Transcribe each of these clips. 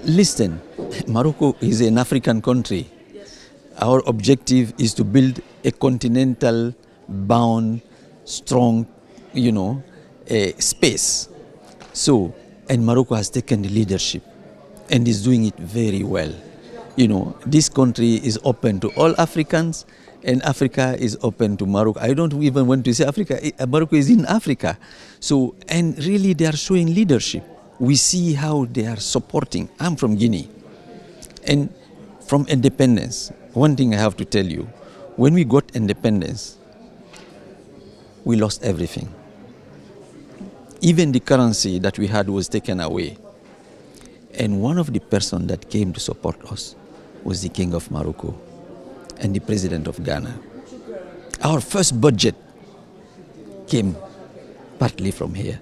Listen, Morocco is an African country. Our objective is to build a continental bound, strong, space. So, and Morocco has taken the leadership and is doing it very well. This country is open to all Africans, and Africa is open to Morocco. I don't even want to say Africa. Morocco is in Africa. So, and really they are showing leadership. We see how they are supporting. I'm from Guinea. And from independence, one thing I have to tell you, when we got independence, we lost everything. Even the currency that we had was taken away. And one of the persons that came to support us was the King of Morocco and the President of Ghana. Our first budget came partly from here.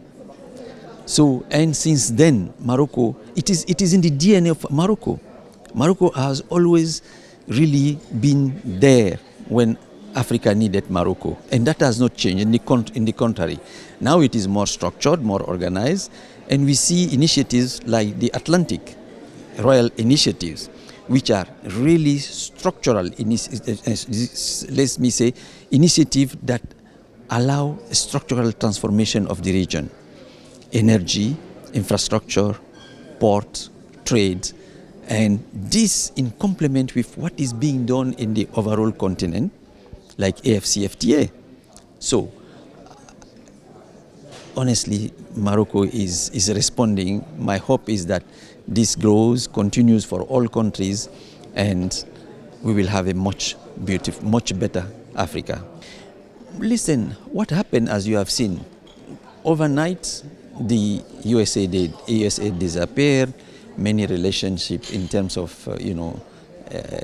So, and since then, Morocco, it is in the DNA of Morocco. Morocco has always really been there when Africa needed Morocco, and that has not changed. In the contrary, now it is more structured, more organized, and we see initiatives like the Atlantic Royal Initiatives, which are really structural, let me say, initiatives that allow a structural transformation of the region. Energy, infrastructure, port, trade, and this in complement with what is being done in the overall continent, like AFCFTA. So, honestly, Morocco is responding. My hope is that this grows, continues for all countries, and we will have a much better Africa. Listen, what happened, as you have seen, overnight, the USA disappeared. Many relationships in terms of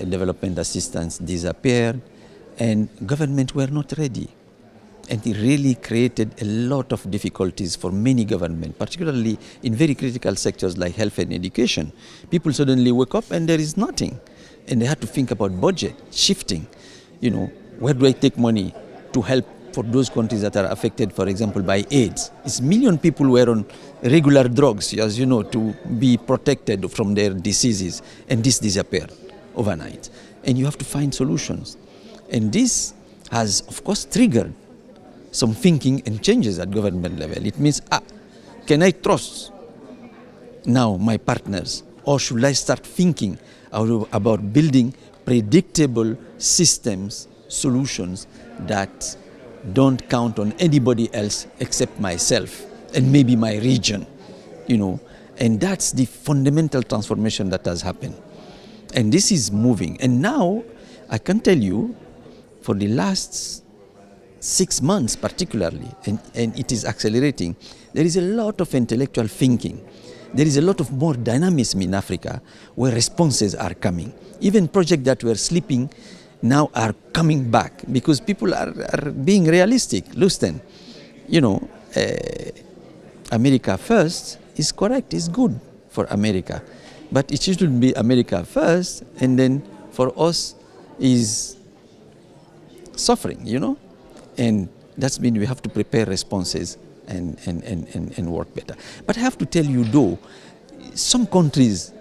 development assistance disappeared, and government were not ready, and it really created a lot of difficulties for many governments, particularly in very critical sectors like health and education. People suddenly wake up and there is nothing, and they had to think about budget shifting. Where do I take money to help for those countries that are affected, for example, by AIDS? It's million people were on regular drugs, as you know, to be protected from their diseases, and this disappeared overnight. And you have to find solutions. And this has, of course, triggered some thinking and changes at government level. It means, can I trust now my partners, or should I start thinking about building predictable systems, solutions that don't count on anybody else except myself and maybe my region, and that's the fundamental transformation that has happened. And this is moving. And now I can tell you, for the last 6 months particularly, and it is accelerating, there is a lot of intellectual thinking. There is a lot of more dynamism in Africa where responses are coming. Even projects that were sleeping now are coming back because people are being realistic. Listen, America first is correct, is good for America. But it shouldn't be America first and then for us is suffering, And that's mean we have to prepare responses and work better. But I have to tell you though, some countries,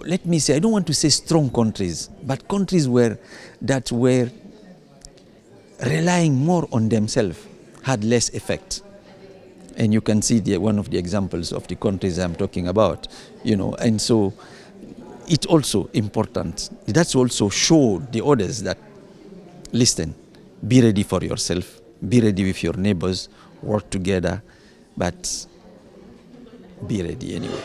let me say, I don't want to say strong countries, but countries that were relying more on themselves had less effect. And you can see one of the examples of the countries I'm talking about, and so it's also important. That's also show the others that, listen, be ready for yourself, be ready with your neighbors, work together, but be ready anyway.